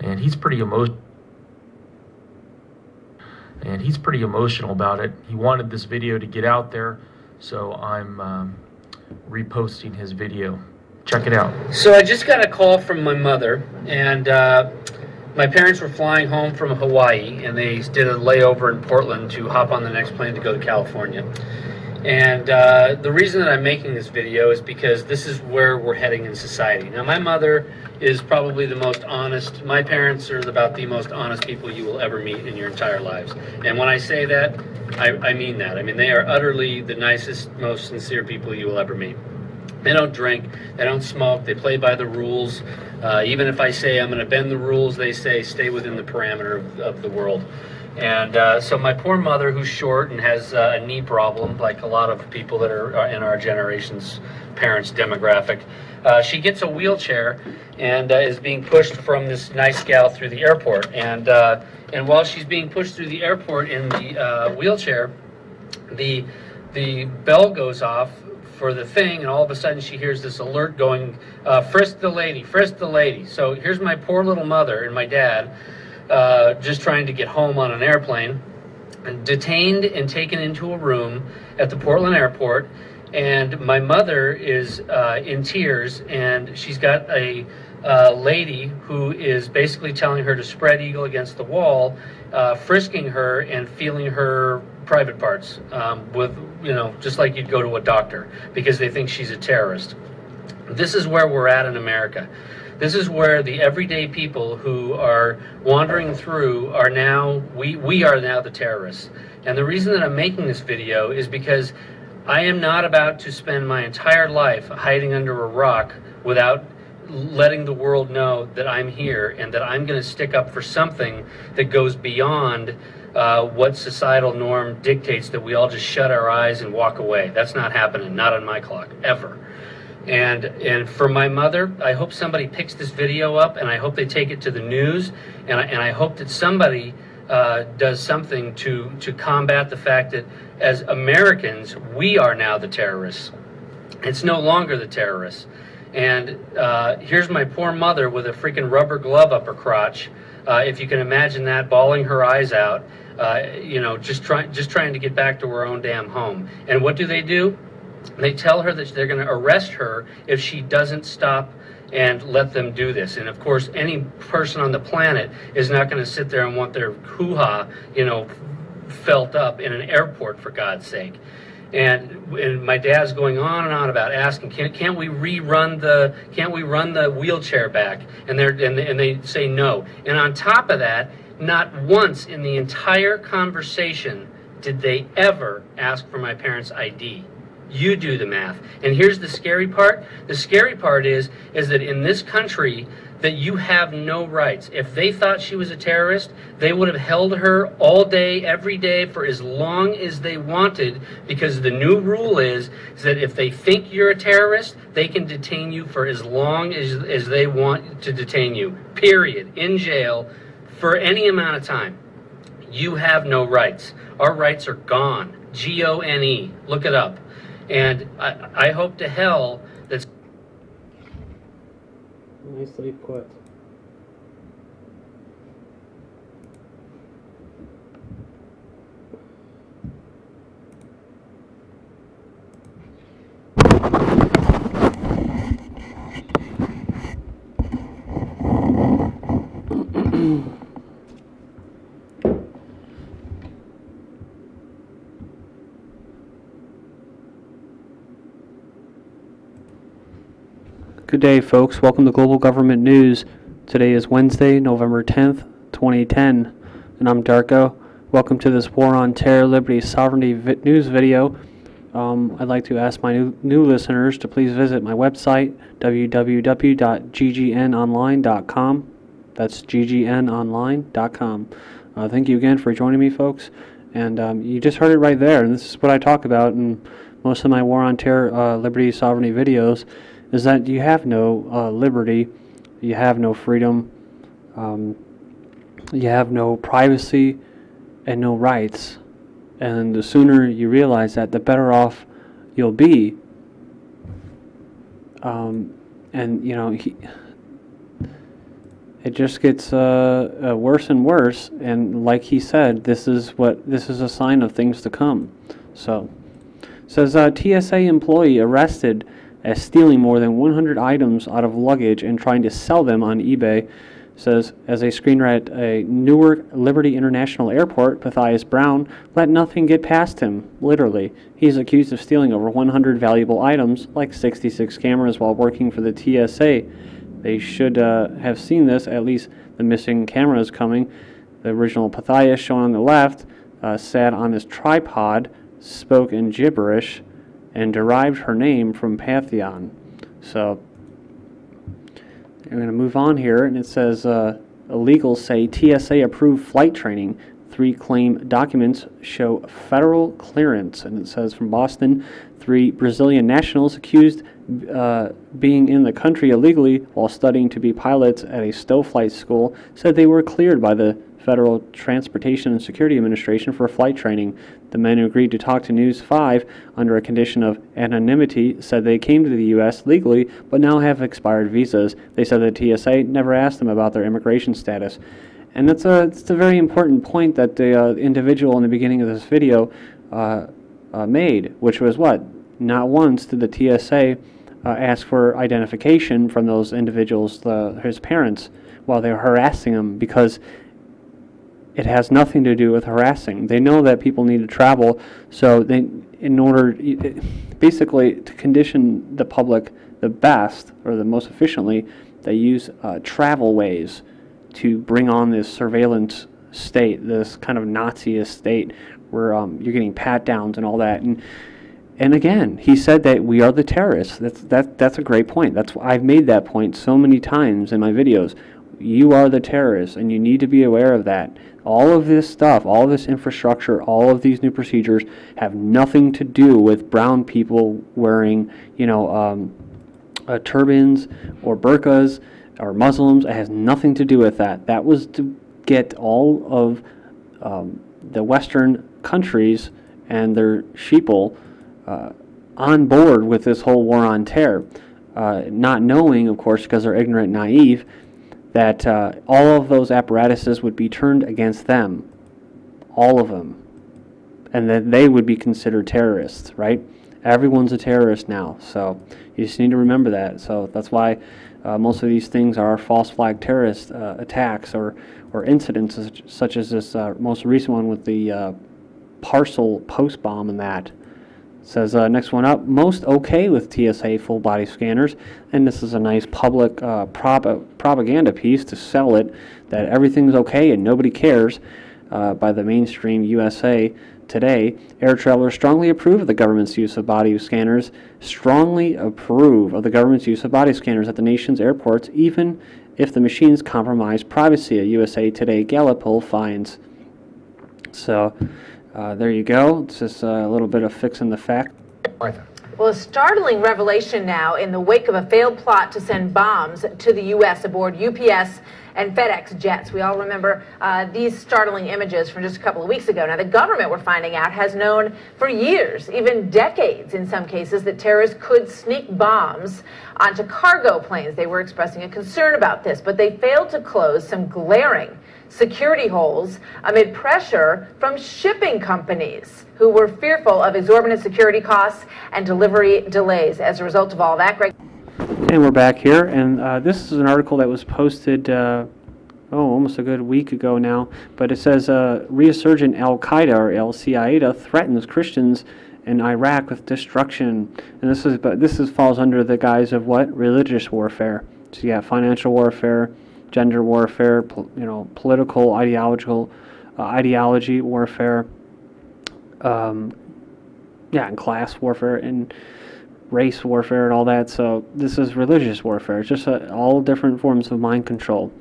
and he's pretty emotional about it. He wanted this video to get out there, so I'm reposting his video. Check it out. So I just got a call from my mother, and my parents were flying home from Hawaii, and they did a layover in Portland to hop on the next plane to go to California. And the reason that I'm making this video is because this is where we're heading in society. Now, my mother is probably the most honest. My parents are about the most honest people you will ever meet in your entire lives. And when I say that, I mean that. I mean, they are utterly the nicest, most sincere people you will ever meet. They don't drink, they don't smoke, they play by the rules. Even if I say I'm going to bend the rules, they say stay within the parameter of the world. And so my poor mother, who's short and has a knee problem, like a lot of people that are in our generation's parents' demographic, she gets a wheelchair and is being pushed from this nice gal through the airport. And while she's being pushed through the airport in the wheelchair, the bell goes off for the thing, and all of a sudden she hears this alert going, frisk the lady, frisk the lady. So here's my poor little mother and my dad just trying to get home on an airplane, and detained and taken into a room at the Portland airport. And my mother is in tears, and she's got a lady who is basically telling her to spread eagle against the wall, frisking her and feeling her private parts with, you know, just like you'd go to a doctor, because they think she's a terrorist. This is where we're at in America. This is where the everyday people who are wandering through are now, we are now the terrorists. And the reason that I'm making this video is because I am not about to spend my entire life hiding under a rock without letting the world know that I'm here and that I'm going to stick up for something that goes beyond what societal norm dictates, that we all just shut our eyes and walk away. That's not happening, not on my clock, ever. And for my mother, I hope somebody picks this video up, and I hope they take it to the news, and I hope that somebody does something to combat the fact that as Americans, we are now the terrorists. It's no longer the terrorists. And here's my poor mother with a freaking rubber glove up her crotch, if you can imagine that, bawling her eyes out, you know, just trying to get back to her own damn home. And what do? They tell her that they're going to arrest her if she doesn't stop and let them do this. And of course, any person on the planet is not going to sit there and want their hoo-ha, you know, felt up in an airport, for God's sake. And my dad's going on and on about asking, can't we run the wheelchair back? And they say no. And on top of that, not once in the entire conversation did they ever ask for my parents' ID. You do the math. And here's the scary part. The scary part is that in this country, that you have no rights. If they thought she was a terrorist, they would have held her all day, every day, for as long as they wanted, because the new rule is that if they think you're a terrorist, they can detain you for as long as they want to detain you, period, in jail, for any amount of time. You have no rights. Our rights are gone. G-O-N-E. Look it up. And I hope to hell that's... Nicely put. Good day, folks. Welcome to Global Government News. Today is Wednesday, November 10th, 2010, and I'm Darko. Welcome to this War on Terror, Liberty, Sovereignty news video. I'd like to ask my new listeners to please visit my website, www.ggnonline.com. That's ggnonline.com. Thank you again for joining me, folks. And you just heard it right there, and this is what I talk about in most of my War on Terror, Liberty, Sovereignty videos, is that you have no liberty, you have no freedom, you have no privacy and no rights. And the sooner you realize that, the better off you'll be. And you know, it just gets worse and worse. And like he said, this is a sign of things to come. So, says TSA employee arrested as stealing more than 100 items out of luggage and trying to sell them on eBay. Says, as a screener at a Newark Liberty International Airport, Matthias Brown let nothing get past him, literally. He's accused of stealing over 100 valuable items, like 66 cameras, while working for the TSA. They should have seen this, at least the missing cameras coming. The original Matthias, shown on the left, sat on his tripod, spoke in gibberish, and derived her name from Pantheon. So, we're going to move on here, and it says, illegals say TSA approved flight training. 3 claim documents show federal clearance. And it says from Boston, 3 Brazilian nationals accused being in the country illegally while studying to be pilots at a stow flight school said they were cleared by the Federal Transportation and Security Administration for flight training. The men who agreed to talk to News 5 under a condition of anonymity said they came to the U.S. legally but now have expired visas. They said the TSA never asked them about their immigration status. And it's a very important point that the individual in the beginning of this video made, which was what? Not once did the TSA ask for identification from those individuals, his parents, while they were harassing him, because it has nothing to do with harassing. They know that people need to travel, so in order, basically, to condition the public the best, or the most efficiently, they use travel ways to bring on this surveillance state, this kind of Nazi-ist state, where you're getting pat-downs and all that. And again, he said that we are the terrorists. That's a great point. I've made that point so many times in my videos. You are the terrorists, and you need to be aware of that. All of this stuff, all of this infrastructure, all of these new procedures have nothing to do with brown people wearing, turbans or burqas or Muslims. It has nothing to do with that. That was to get all of the Western countries and their sheeple on board with this whole war on terror, not knowing, of course, because they're ignorant and naive, that all of those apparatuses would be turned against them, all of them, and that they would be considered terrorists, right? Everyone's a terrorist now, so you just need to remember that. So that's why most of these things are false flag terrorist attacks or incidents such as this most recent one with the parcel post bomb and that. Says next one up, most okay with TSA full body scanners, and this is a nice public propaganda piece to sell it that everything's okay and nobody cares by the mainstream USA Today. Air travelers strongly approve of the government's use of body scanners, strongly approve of the government's use of body scanners at the nation's airports, even if the machines compromise privacy, a USA Today Gallup poll finds. So there you go. It's just a little bit of fixing the fact. Martha. Well, a startling revelation now in the wake of a failed plot to send bombs to the U.S. aboard UPS and FedEx jets. We all remember these startling images from just a couple of weeks ago. Now, the government, we're finding out, has known for years, even decades in some cases, that terrorists could sneak bombs onto cargo planes. They were expressing a concern about this, but they failed to close some glaring security holes amid pressure from shipping companies who were fearful of exorbitant security costs and delivery delays. As a result of all that, Greg. And we're back here, and this is an article that was posted almost a good week ago now, but it says resurgent al-Qaida or al-Qaida threatens Christians in Iraq with destruction. And this falls under the guise of what? Religious warfare. So you got financial warfare, gender warfare, political, ideology warfare, and class warfare and race warfare and all that. So this is religious warfare. It's just all different forms of mind control.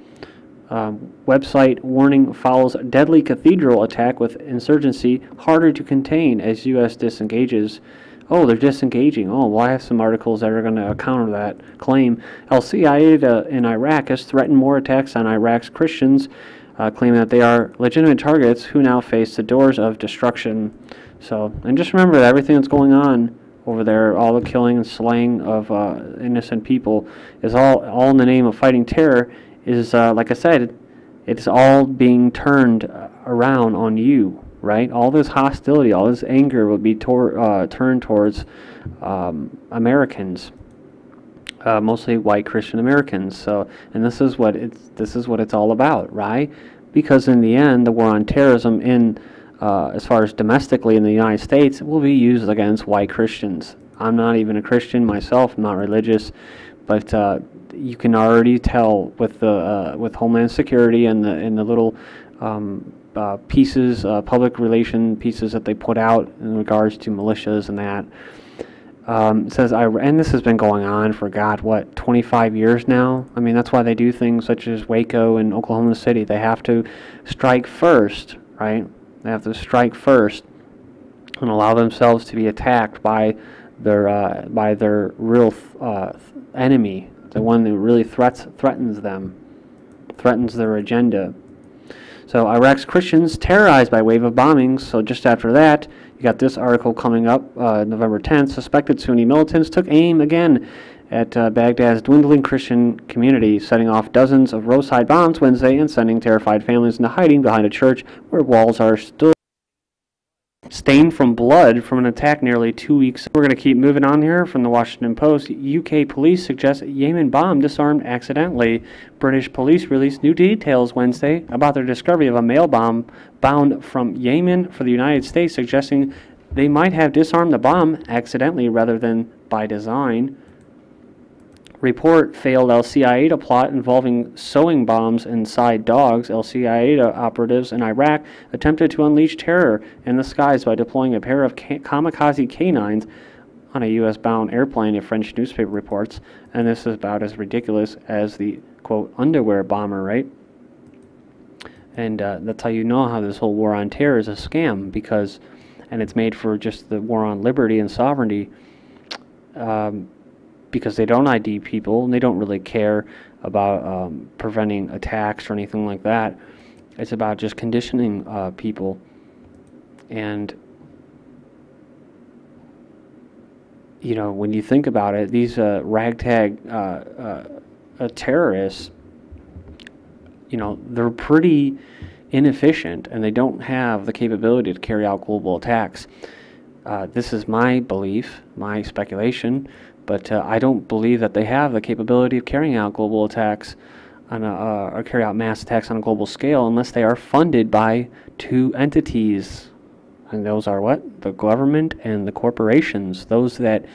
Website warning follows deadly cathedral attack with insurgency harder to contain as U.S. disengages. Oh, they're disengaging. Oh, well, I have some articles that are going to counter that claim. Al-Qaida in Iraq has threatened more attacks on Iraq's Christians, claiming that they are legitimate targets who now face the doors of destruction. So, and just remember that everything that's going on over there, all the killing and slaying of innocent people, is all in the name of fighting terror. is, like I said, it's all being turned around on you, right? All this hostility, all this anger will be turned towards Americans, mostly white Christian Americans. So, and this is what it's all about, right? Because in the end, the war on terrorism, as far as domestically in the United States, will be used against white Christians. I'm not even a Christian myself. I'm not religious, but you can already tell with Homeland Security and the little pieces, public relation pieces that they put out in regards to militias and that. It says, and this has been going on for, God, what, 25 years now? I mean, that's why they do things such as Waco and Oklahoma City. They have to strike first, right? They have to strike first and allow themselves to be attacked by their real enemy, the one that really threatens them, threatens their agenda. So Iraq's Christians terrorized by wave of bombings. So just after that, you got this article coming up, November 10th. Suspected Sunni militants took aim again at Baghdad's dwindling Christian community, setting off dozens of roadside bombs Wednesday and sending terrified families into hiding behind a church where walls are still stained from blood from an attack nearly 2 weeks. We're going to keep moving on here from the Washington Post. UK police suggest Yemen bomb disarmed accidentally. British police released new details Wednesday about their discovery of a mail bomb bound from Yemen for the United States, suggesting they might have disarmed the bomb accidentally rather than by design. Report failed al-Qaida plot involving sewing bombs inside dogs. Al-Qaida operatives in Iraq attempted to unleash terror in the skies by deploying a pair of kamikaze canines on a U.S.-bound airplane, a French newspaper reports. And this is about as ridiculous as the, quote, underwear bomber, right? And that's how you know how this whole war on terror is a scam, because, and it's made for just the war on liberty and sovereignty, because they don't ID people and they don't really care about preventing attacks or anything like that. It's about just conditioning people. And, you know, when you think about it, these ragtag terrorists, you know, they're pretty inefficient and they don't have the capability to carry out global attacks. This is my belief, my speculation, but I don't believe that they have the capability of carrying out global attacks or carry out mass attacks on a global scale unless they are funded by two entities. And those are what? The government and the corporations, those that,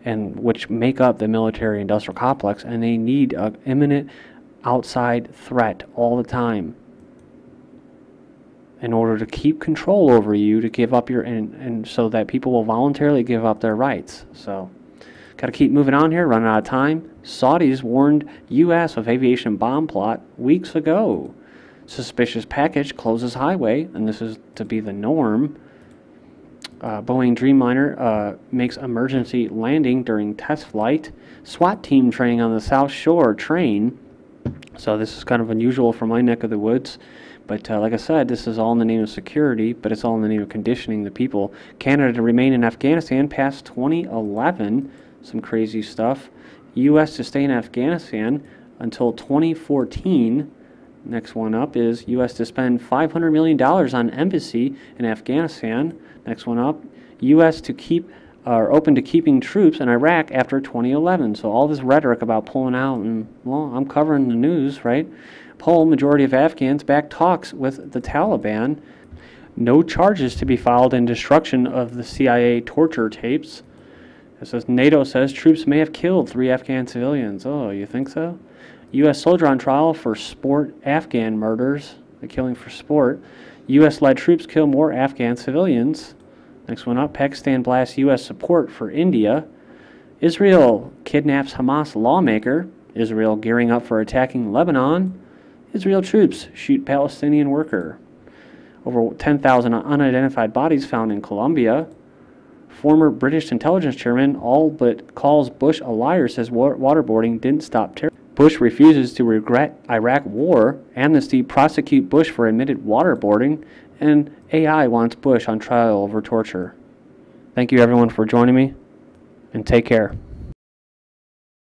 and which make up the military industrial complex, and they need an imminent outside threat all the time in order to keep control over you, to give up your, and so that people will voluntarily give up their rights. So, got to keep moving on here, running out of time. Saudis warned U.S. of aviation bomb plot weeks ago. Suspicious package closes highway, and this is to be the norm. Boeing Dreamliner makes emergency landing during test flight. SWAT team training on the South Shore train. So this is kind of unusual for my neck of the woods. But like I said, this is all in the name of security, but it's all in the name of conditioning the people. Canada to remain in Afghanistan past 2011. Some crazy stuff. U.S. to stay in Afghanistan until 2014. Next one up is U.S. to spend $500 million on embassy in Afghanistan. Next one up, U.S. to keep open to keeping troops in Iraq after 2011. So all this rhetoric about pulling out, and well, I'm covering the news, right? Poll majority of Afghans back talks with the Taliban. No charges to be filed in destruction of the CIA torture tapes. It says NATO says troops may have killed 3 Afghan civilians. Oh, you think so? U.S. soldier on trial for sport Afghan murders. The killing for sport. U.S.-led troops kill more Afghan civilians. Next one up, Pakistan blasts U.S. support for India. Israel kidnaps Hamas lawmaker. Israel gearing up for attacking Lebanon. Israel troops shoot Palestinian worker. Over 10,000 unidentified bodies found in Colombia. Former British intelligence chairman all but calls Bush a liar, says waterboarding didn't stop terror. Bush refuses to regret Iraq war. Amnesty prosecute Bush for admitted waterboarding. And AI wants Bush on trial over torture. Thank you everyone for joining me, and take care.